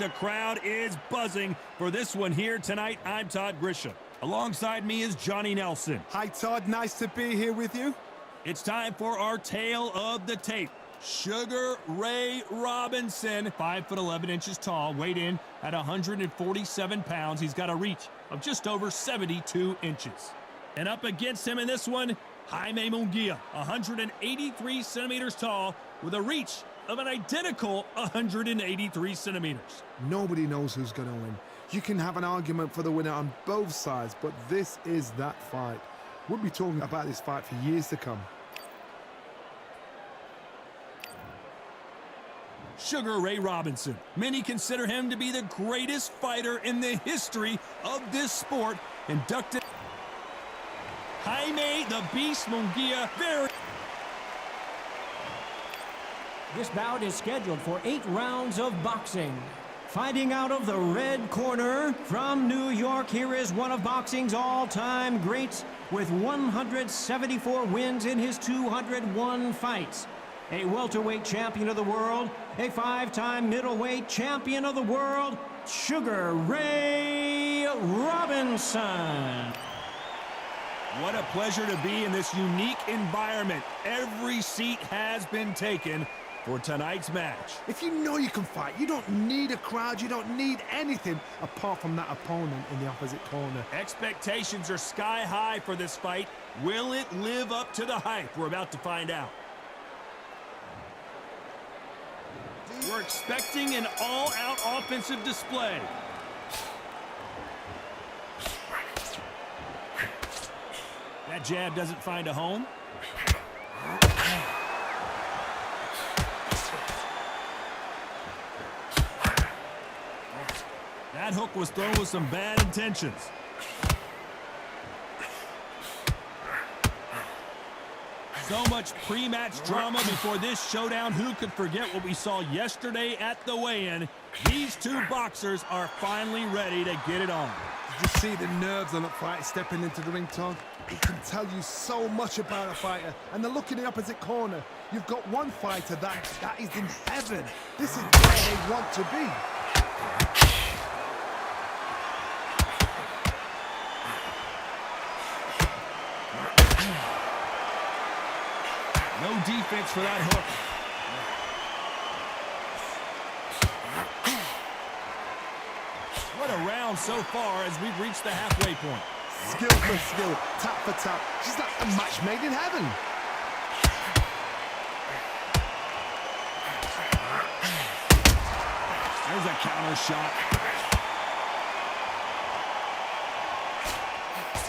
the crowd is buzzing for this one here tonight. I'm Todd Grisham. Alongside me is Johnny Nelson. Hi, Todd. Nice to be here with you. It's time for our tale of the tape. Sugar Ray Robinson, 5'11" tall, weighed in at 147 pounds. He's got a reach of just over 72 inches. And up against him in this one, Jaime Munguia, 183 centimeters tall, with a reach of an identical 183 centimeters. Nobody knows who's going to win. You can have an argument for the winner on both sides, but this is that fight. We'll be talking about this fight for years to come. Sugar Ray Robinson. Many consider him to be the greatest fighter in the history of this sport. Inducted Jaime the Beast Munguia. This bout is scheduled for 8 rounds of boxing. Fighting out of the red corner from New York, here is one of boxing's all-time greats with 174 wins in his 201 fights. A welterweight champion of the world, a 5-time middleweight champion of the world, Sugar Ray Robinson. What a pleasure to be in this unique environment. Every seat has been taken for tonight's match. If you know you can fight, you don't need a crowd, you don't need anything apart from that opponent in the opposite corner. Expectations are sky high for this fight. Will it live up to the hype? We're about to find out. We're expecting an all-out offensive display. That jab doesn't find a home. That hook was thrown with some bad intentions. So much pre-match drama before this showdown. Who could forget what we saw yesterday at the weigh-in? These two boxers are finally ready to get it on. Did you see the nerves on that fight stepping into the ring, Todd? It can tell you so much about a fighter. And the look in the opposite corner. You've got one fighter that is in heaven. This is where they want to be. No defense for that hook. What a round so far as we've reached the halfway point. Skill for skill, tap for tap. She's like a match made in heaven. There's a counter shot.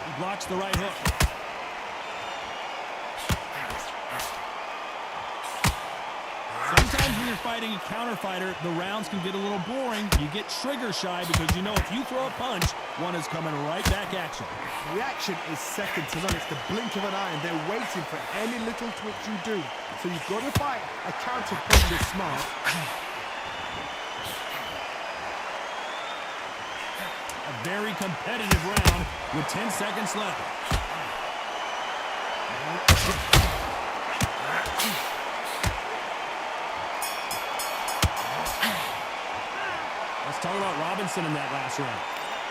He blocks the right hook. Sometimes when you're fighting a counter fighter, the rounds can get a little boring. You get trigger shy because you know if you throw a punch, one is coming right back at you. Reaction is second to none. It's the blink of an eye, and they're waiting for any little twitch you do. So you've got to fight a counter punch that's smart. A very competitive round with 10 seconds left. Let's talk about Robinson in that last round.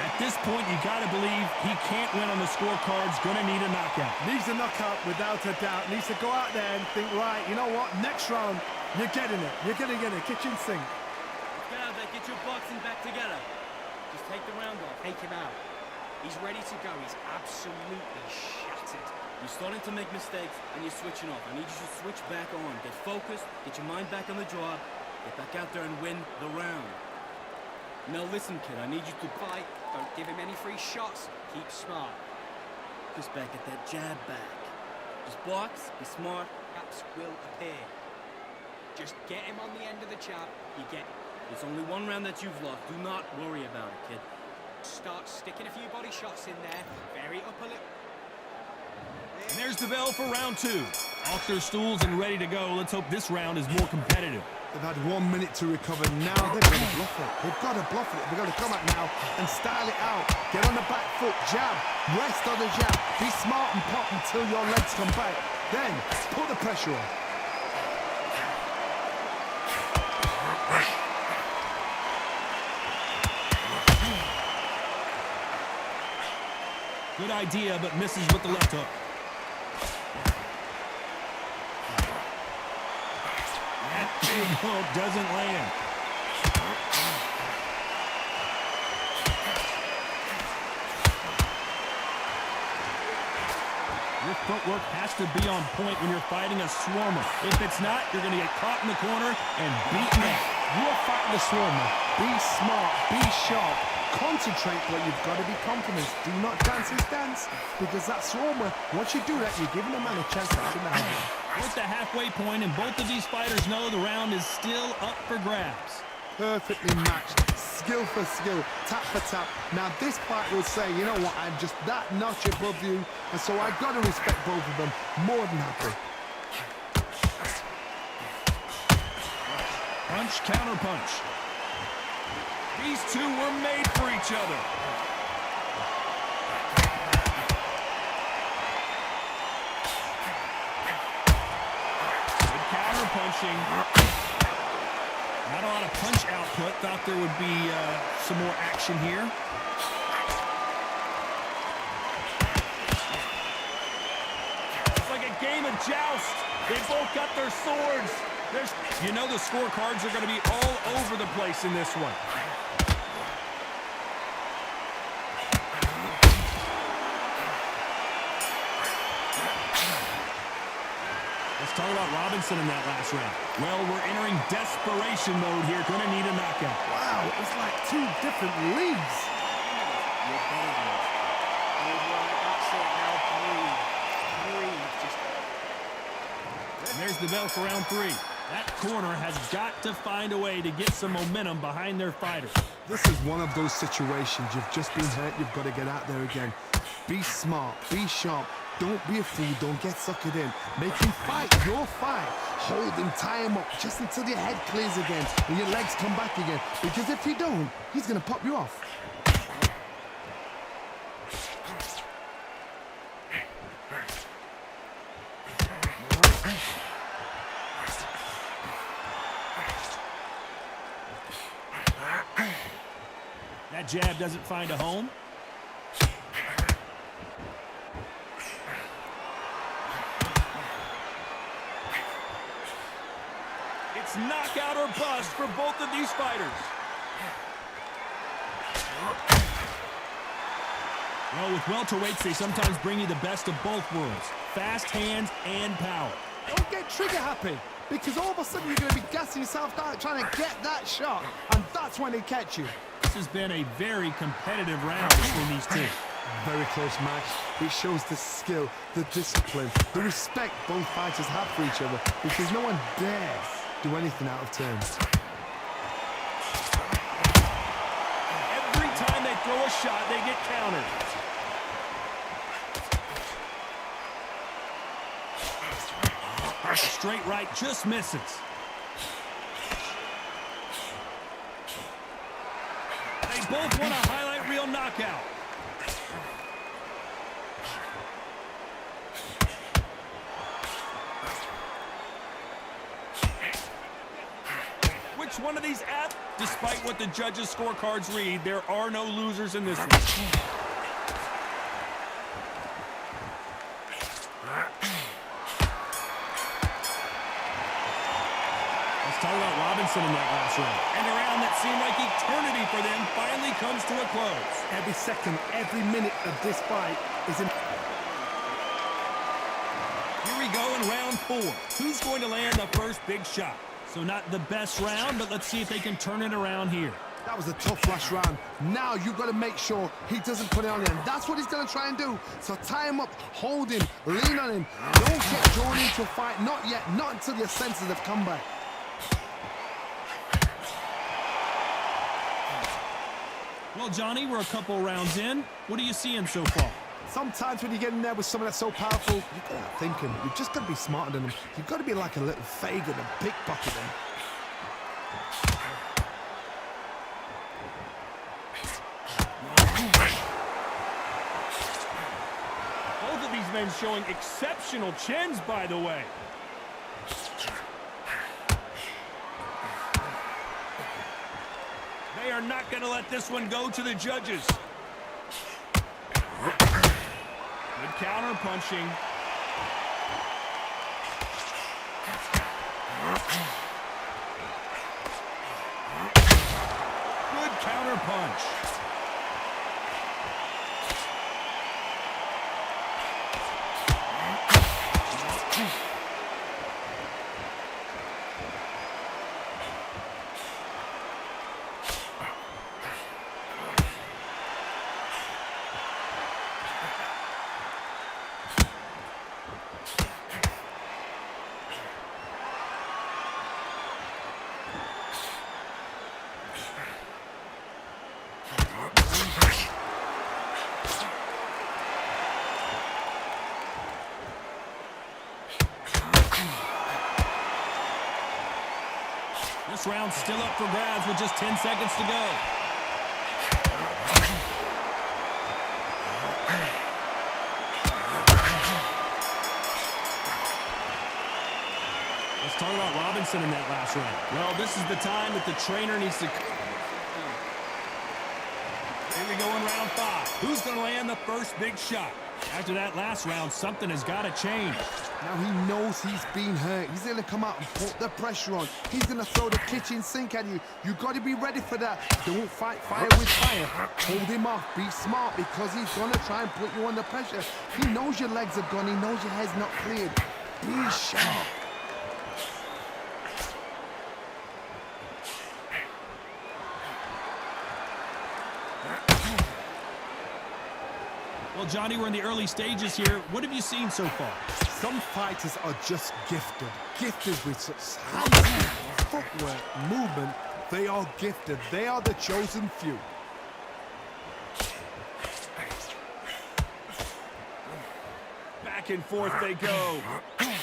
At this point, you got to believe he can't win on the scorecards. Going to need a knockout. Needs a knockout without a doubt. Needs to go out there and think, right, you know what? Next round, you're getting it. You're going to get a kitchen sink. Get your boxing back together. Just take the round off. Take him out. He's ready to go. He's absolutely shattered. You're starting to make mistakes and you're switching off. I need you to switch back on. Get focused. Get your mind back on the job. Get back out there and win the round. Now listen, kid, I need you to fight. Don't give him any free shots. Keep smart. Just back at that jab back. Just box, be smart, gaps will appear. Just get him on the end of the jab, you get it. It's only one round that you've lost. Do not worry about it, kid. Start sticking a few body shots in there. Vary up a little. And there's the bell for round 2. Off their stools and ready to go. Let's hope this round is more competitive. They've had 1 minute to recover. Now they've got to bluff it. They've got to bluff it. They've got to come out now and style it out. Get on the back foot, jab, rest on the jab. Be smart and pop until your legs come back. Then put the pressure on. Good idea, but misses with the left hook. That big hook doesn't land. Your footwork has to be on point when you're fighting a swarmer. If it's not, you're going to get caught in the corner and beaten up. You're fighting the swarmer. Be smart, be sharp, concentrate, but you've got to be confident. Do not dance his dance, because that swarmer, once you do that, you're giving a man a chance that shouldn't happen. We're at the halfway point, and both of these fighters know the round is still up for grabs. Perfectly matched, skill for skill, tap for tap. Now this fight will say, you know what, I'm just that notch above you, and so I've got to respect both of them. More than happy. Punch, counter punch. These two were made for each other. Good counter punching. Not a lot of punch output. Thought there would be some more action here. It's like a game of joust. They both got their swords. You know the scorecards are going to be all over the place in this one. Let's talk about Robinson in that last round. Well, we're entering desperation mode here. Going to need a knockout. Wow, it's like two different leagues. You're better than us. Good work. That's it. Now breathe. Breathe. Just... And there's the bell for round 3. That corner has got to find a way to get some momentum behind their fighter. This is one of those situations. You've just been hurt. You've got to get out there again. Be smart. Be sharp. Don't be a fool. Don't get suckered in. Make him fight your fight. Hold him, tie him up just until your head clears again and your legs come back again. Because if you don't, he's going to pop you off. That jab doesn't find a home. It's knockout or bust for both of these fighters. Well, with welterweights, they sometimes bring you the best of both worlds. Fast hands and power. Don't get trigger happy, because all of a sudden you're going to be gassing yourself out trying to get that shot, and that's when they catch you. This has been a very competitive round between these two. Very close match. It shows the skill, the discipline, the respect both fighters have for each other, because no one dares do anything out of turn. Every time they throw a shot, they get countered. A straight right just misses. They both want a highlight reel knockout. Which one of these despite what the judges' scorecards read, there are no losers in this one. Let's talk about Robinson in that last round. And a round that seemed like eternity for them finally comes to a close. Every second, every minute of this fight is in... Here we go in round 4. Who's going to land the first big shot? So not the best round, but let's see if they can turn it around here. That was a tough last round. Now you've got to make sure he doesn't put it on him. That's what he's going to try and do. So tie him up, hold him, lean on him. Don't get drawn into a fight. Not yet. Not until your senses have come back. Well, Johnny, we're a couple rounds in. What are you seeing so far? Sometimes when you get in there with someone that's so powerful, you've got to think him. You've just got to be smarter than him. You've got to be like a little Fagin and pickpocket him. Both of these men showing exceptional chins, by the way. They are not going to let this one go to the judges. counter punching. Good counter punch. This round's still up for grabs with just 10 seconds to go. Let's talk about Robinson in that last round. Well, this is the time that the trainer needs to... Here we go in round 5. Who's going to land the first big shot? After that last round, something has got to change. Now he knows he's been hurt. He's going to come out and put the pressure on. He's going to throw the kitchen sink at you. You've got to be ready for that. Don't fight fire with fire. Hold him off. Be smart because he's going to try and put you under pressure. He knows your legs are gone. He knows your head's not cleared. Be sharp. Well, Johnny, we're in the early stages here. What have you seen so far? Some fighters are just gifted. Gifted with such hands, footwork, movement. They are gifted. They are the chosen few. Back and forth they go. He's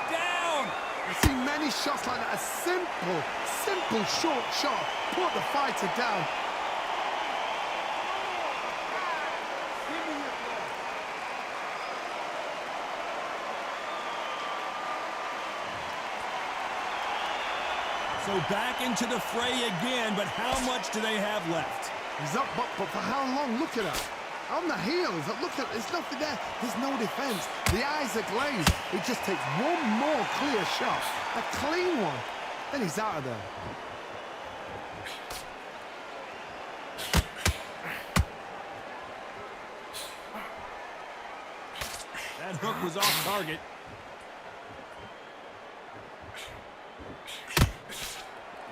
down. I've seen many shots like that. A simple short shot. Put the fighter down. So back into the fray again, but how much do they have left? He's up, but for how long? Look at that. On the heels, look at, there's nothing there. There's no defense. The eyes are glazed. It just takes one more clear shot. A clean one. Then he's out of there. That hook was off target.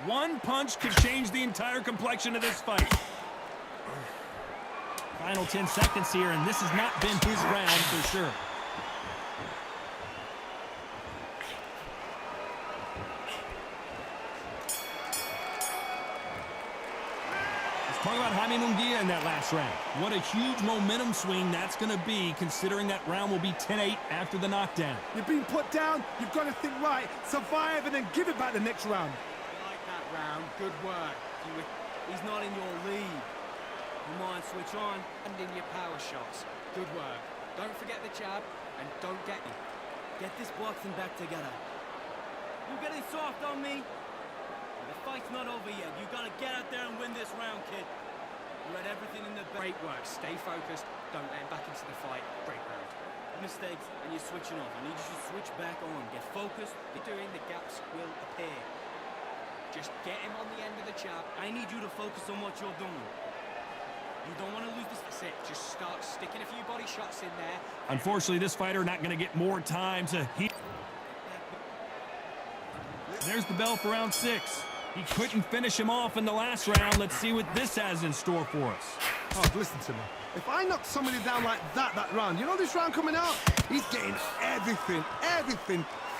One punch could change the entire complexion of this fight. Final 10 seconds here, and this has not been his round for sure. Let's talk about Jaime Munguia in that last round. What a huge momentum swing that's going to be, considering that round will be 10-8 after the knockdown. You've been put down. You've got to think right, survive, and then give it back the next round. Round, good work. He's not in your league. Come on, switch on. And in your power shots. Good work. Don't forget the jab and don't get him. Get this boxing back together. You're getting soft on me. The fight's not over yet. You gotta get out there and win this round, kid. You had everything in the bag. Great work. Stay focused. Don't let him back into the fight. Great round. Mistakes and you're switching off. I need you to switch back on. Get focused. Doing the gaps will appear. Just get him on the end of the jab. I need you to focus on what you're doing. You don't want to lose this. That's it. Just start sticking a few body shots in there. Unfortunately, this fighter not going to get more time to heal. There's the bell for round 6. He couldn't finish him off in the last round. Let's see what this has in store for us. Oh, listen to me. If I knock somebody down like that round, you know this round coming out? He's getting everything,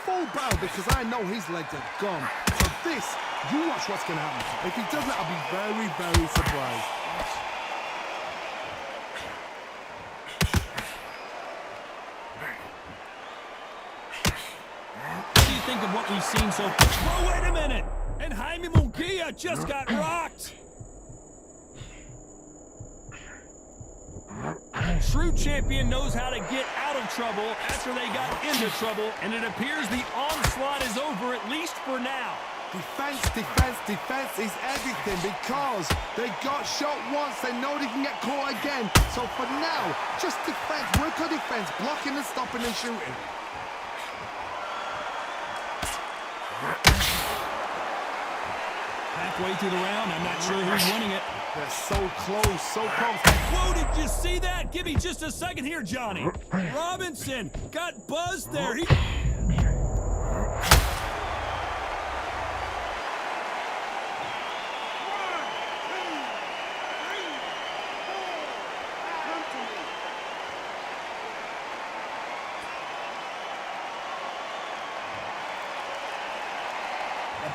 full barrel because I know his legs are gone. So this, you watch what's going to happen. If he doesn't, I'll be very, very surprised. What do you think of what we've seen so far? Oh, wait a minute! And Jaime Munguia just got rocked! True champion knows how to get out of trouble after they got into trouble, and it appears the onslaught is over, at least for now. Defense, defense, defense is everything because they got shot once. They know they can get caught again. So for now, just defense, work on defense, blocking and stopping and shooting. Halfway through the round, I'm not sure who's winning it. They're so close, so close. Whoa, did you see that? Give me just a second here, Johnny. Robinson got buzzed there.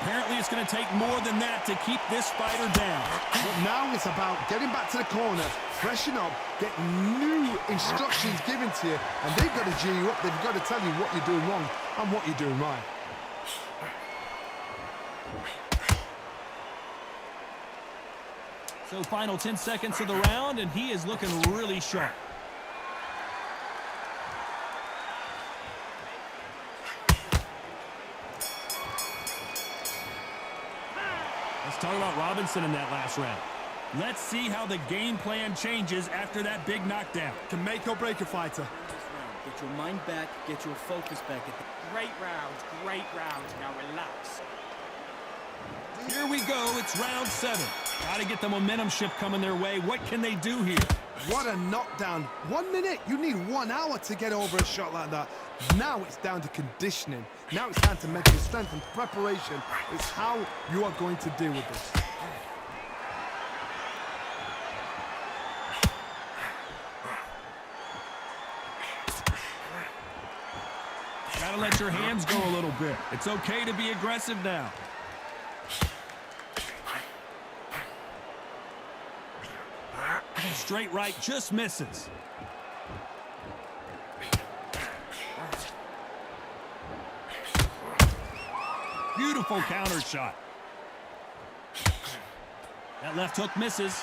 Apparently, it's going to take more than that to keep this fighter down. But now it's about getting back to the corner, freshen up, get new instructions given to you, and they've got to G you up. They've got to tell you what you're doing wrong and what you're doing right. So final 10 seconds of the round, and he is looking really sharp. Let's talk about Robinson in that last round. Let's see how the game plan changes after that big knockdown. Can make or break a fighter. Get your mind back, get your focus back. Great round, great round. Now relax. Here we go, it's round 7. Got to get the momentum shift coming their way. What can they do here? What a knockdown. 1 minute, you need 1 hour to get over a shot like that. Now it's down to conditioning. Now it's down to mental strength and preparation. It's how you are going to deal with this. Gotta let your hands go a little bit. It's okay to be aggressive now. Straight right just misses. Beautiful counter shot. That left hook misses.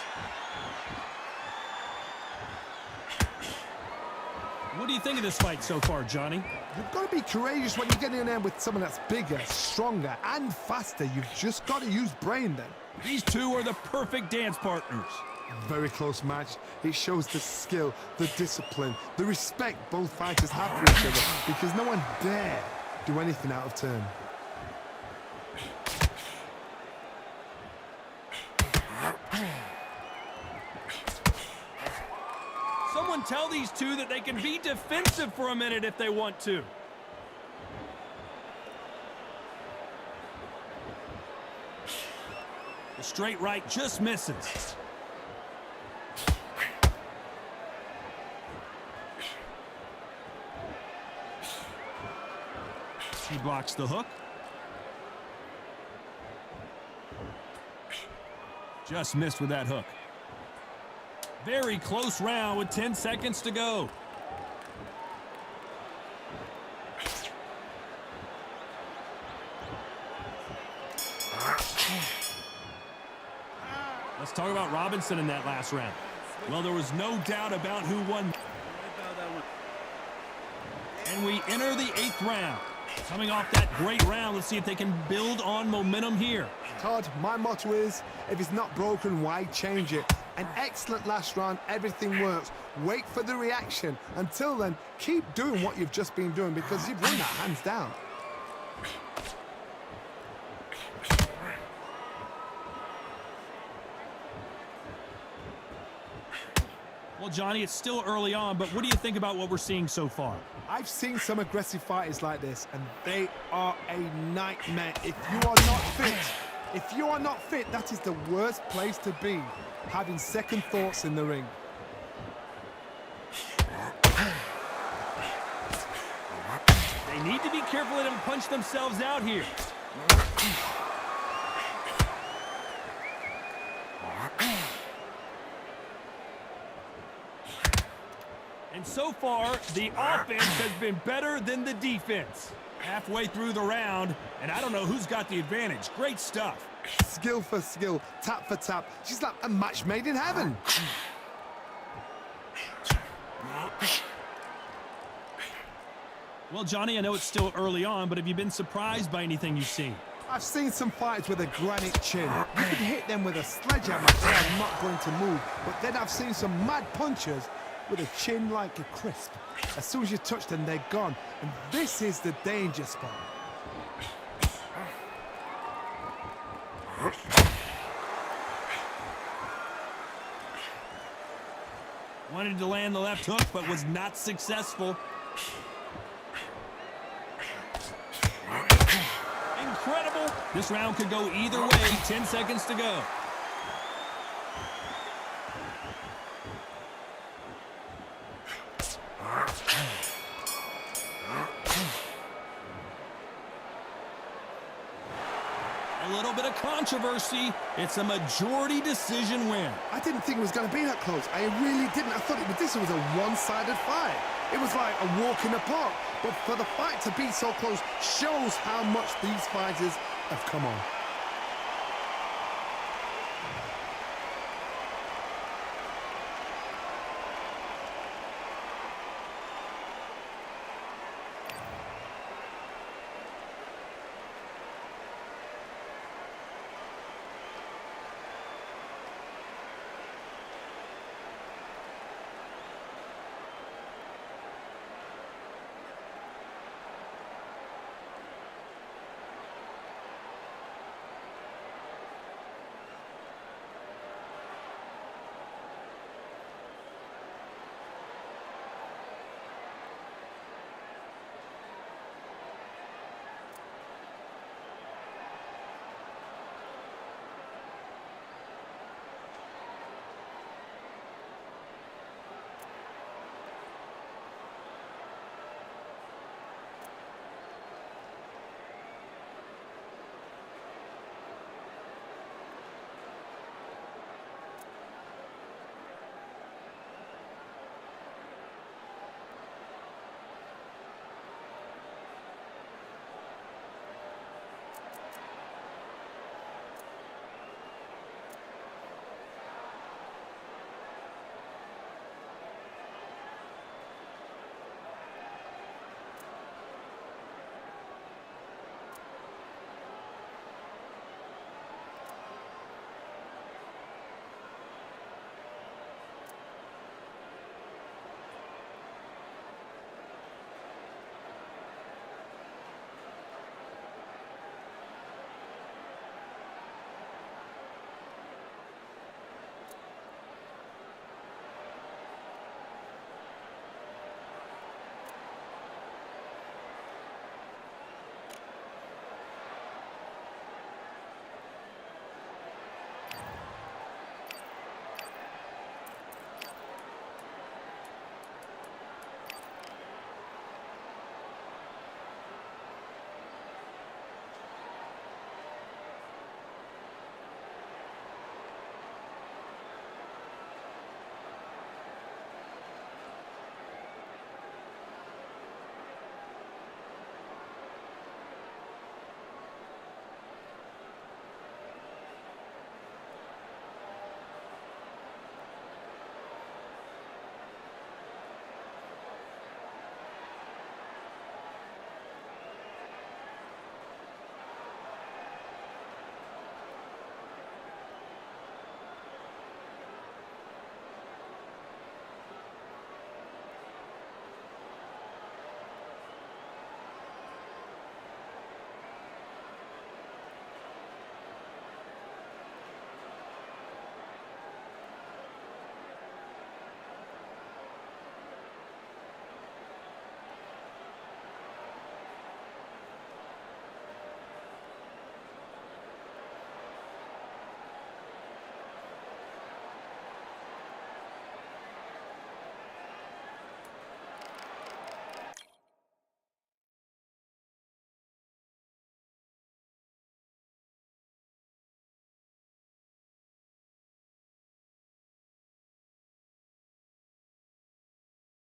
What do you think of this fight so far, Johnny? You've got to be courageous when you get in there with someone that's bigger, stronger, and faster. You've just got to use brain then. These two are the perfect dance partners. Very close match. It shows the skill, the discipline, the respect both fighters have for each other because no one dare do anything out of turn. Someone tell these two that they can be defensive for a minute if they want to. The straight right just misses. He blocks the hook. Just missed with that hook. Very close round with 10 seconds to go. Let's talk about Robinson in that last round. Well, there was no doubt about who won. And we enter the 8th round. Coming off that great round, let's see if they can build on momentum here. Todd, my motto is, if it's not broken, why change it? An excellent last round, everything works. Wait for the reaction. Until then, keep doing what you've just been doing because you've won that hands down. Well, Johnny, it's still early on, but what do you think about what we're seeing so far? I've seen some aggressive fighters like this, and they are a nightmare. If you are not fit, that is the worst place to be, having second thoughts in the ring. They need to be careful let them punch themselves out here. And so far, the offense has been better than the defense. Halfway through the round, and I don't know who's got the advantage. Great stuff. Skill for skill, tap for tap. She's like a match made in heaven. Well, Johnny, I know it's still early on, but have you been surprised by anything you've seen? I've seen some fighters with a granite chin. You could hit them with a sledgehammer and say I'm not going to move. But then I've seen some mad punchers with a chin like a crisp. As soon as you touch them, they're gone. And this is the danger spot. Wanted to land the left hook, but was not successful. Incredible. This round could go either way. 10 seconds to go. A little bit of controversy. It's a majority decision win. I didn't think it was going to be that close. I really didn't. I thought this was a one-sided fight. It was like a walk in the park. But for the fight to be so close shows how much these fighters have come on.